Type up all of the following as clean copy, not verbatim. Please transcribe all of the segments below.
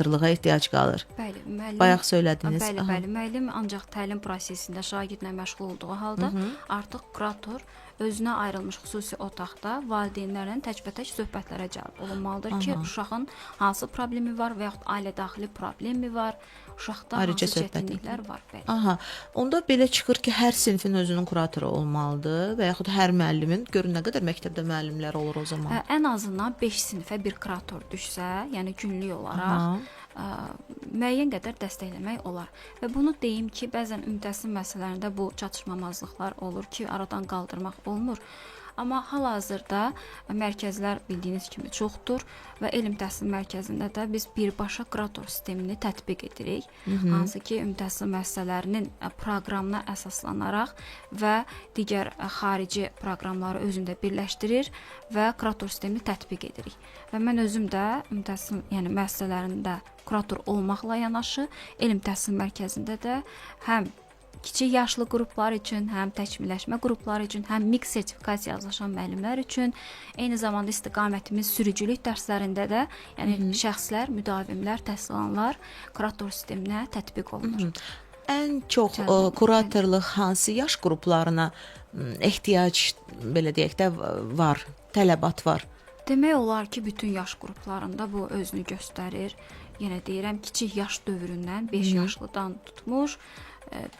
kuratorluğa ehtiyac qalır. Bəli, müəllim. Bayaq söylədiniz. Bəli, Aha. bəli. Müəllim ancaq təlim prosesində şagirdlə məşğul olduğu halda artıq kurator özünə ayrılmış xüsusi otaqda valideynlərlə təkbətək söhbətlərə cəlb olunmalıdır ki, uşağın hansı problemi var və yaxud ailə daxili problemi var, uşaqda Ayrıca hansı söhbət çətinliklər var. Bəli. Aha. Onda belə çıxır ki, hər sinfin özünün kuratoru olmalıdır və yaxud hər müəllimin, görün nə qədər məktəbdə müəllimlər olur o zaman. Ən azından 5 sinifə bir kurator düşsə, yəni günlük olaraq müəyyən qədər dəstəkləmək olar. Və bunu deyim ki, bəzən ümumi təhsil məsələlərində bu çatışmamazlıqlar olur ki, aradan qaldırmaq olmur. Amma hal-hazırda mərkəzlər bildiyiniz kimi çoxdur və elm təhsil mərkəzində də biz birbaşa kurator sistemini tətbiq edirik. Hansı ki, ümumi təhsil müəssisələrinin proqramına əsaslanaraq və digər xarici proqramları özündə birləşdirir və kurator sistemini tətbiq edirik. Və mən özüm də ümumi təhsil, yəni müəssisələrində kurator olmaqla yanaşı, elm təhsil mərkəzində də həm kiçik yaşlı qruplar üçün, həm təkmilləşmə qrupları üçün, həm mix sertifikasiya yazılan müəllimlər üçün, eyni zamanda istiqamətimiz sürücülük dərslərində də, yəni şəxslər, müdavimlər, təhsil alanlar kurator sisteminə tətbiq olunur. Ən çox kuratorluq hansı yaş qruplarına ehtiyac, belə deyək də, var, tələbat var? Demək olar ki, bütün yaş qruplarında bu özünü göstərir. Yenə deyirəm, kiçik yaş dövründən 5 yaşlıdan tutmuş,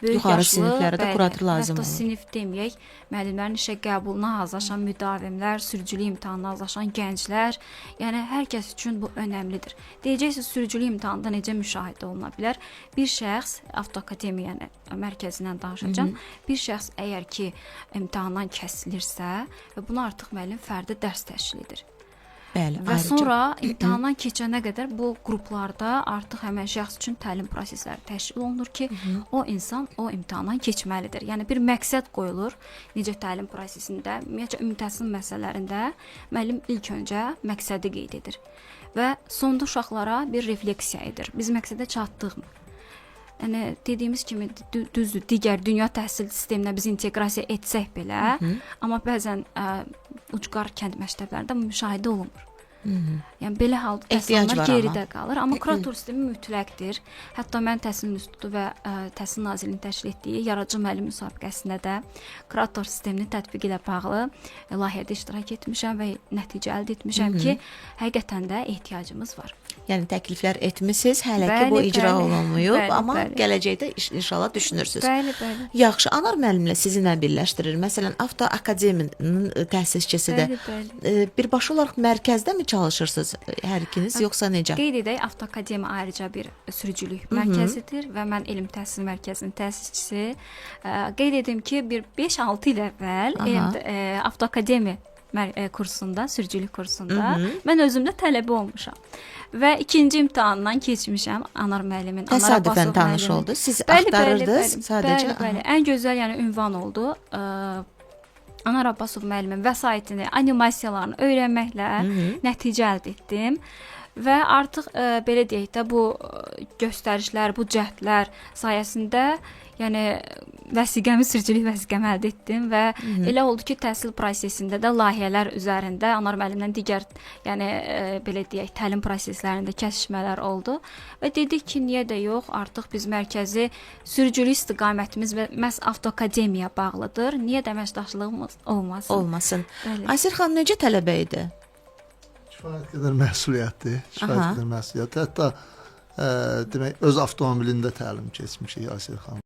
böyük yuxarı yaşlı, siniflərə də kurator lazım hətta olur. sinif deməyək, müəllimlərin işə qəbuluna hazırlaşan müdavimlər, sürücülük imtahanına hazırlaşan gənclər, yəni hər kəs üçün bu önəmlidir. Deyəcəksiniz, sürücülük imtahanında necə müşahidə oluna bilər? Bir şəxs, avtoakademiya mərkəzindən danışacağam, bir şəxs əgər ki, imtahandan kəsilirsə və bunu artıq müəllim fərdi dərs təşkil edir. Bəli, Və sonra imtahandan keçənə qədər bu qruplarda artıq həmən şəxs üçün təlim prosesləri təşkil olunur ki, o insan o imtahandan keçməlidir. Yəni bir məqsəd qoyulur. Necə təlim prosesində, ümumiyyətcə ümumi təhsil məsələlərində müəllim ilk öncə məqsədi qeyd edir və sonda uşaqlara bir refleksiya edir. Biz məqsədə çatdığmı? Yəni dediyimiz kimi düzdür, digər dünya təhsil sisteminə biz inteqrasiya etsək belə, amma bəzən ucqar kənd məktəblərində müşahidə olunmur. Yəni belə halda təhsillər geridə qalır, amma kurator sistemi mütləqdir. Hətta mən Təhsil İnstitutu və Təhsil Nazirliyinin təşkil etdiyi yaradıcı müəllim müsabiqəsində də kurator sisteminin tətbiqi ilə bağlı layihədə iştirak etmişəm və nəticə əldə etmişəm ki, həqiqətən də ehtiyacımız var. Yəni təkliflər etmisiniz, hələ ki bu icra olunmayıb, amma gələcəkdə inşallah düşünürsünüz. Bəli, bəli. Yaxşı, Anar müəllimlə sizinlə birləşdirir. Məsələn, Avtoakademinin təsisçisidir. Birbaşa olaraq mərkəzdə mi çalışırsınız hər ikiniz, yoxsa necə? Qeyd edək, Avtoakademiya ayrıca bir sürücülük mərkəzidir və mən elm təhsil mərkəzinin təsisçisi. Qeyd edim ki, bir 5-6 il əvvəl Avtoakademiya kursunda, sürücülük kursunda mən özüm də tələbə olmuşam. Və ikinci imtahandan keçmişəm Anar müəllimin. Təsadüfən tanış oldu. Siz axtarırdınız sadəcə. Bəli, ən gözəl yəni ünvan oldu. Anar Abbasov müəllimin vəsaitini, animasiyalarını öyrənməklə nəticə əldə etdim. Və artıq belə deyək də bu göstərişlər, bu cəhdlər sayəsində yəni sürücülük vəsiqəmi əldə etdim və elə oldu ki, təhsil prosesində də layihələr üzərində Anar müəllimdən digər, yəni belə deyək, təlim proseslərində kəsişmələr oldu və dedik ki, niyə də yox, artıq biz mərkəzi sürücülük istiqamətimiz və məhz Avtoakademiya bağlıdır. Niyə də əməkdaşlığımız olmasın? Olmasın. Aysel xanım necə tələbə idi? Kifayət qədər məsuliyyətli, kifayət qədər məsuliyyətli. Hətta demək öz avtomobilində təlim keçmişik Aysel xanım.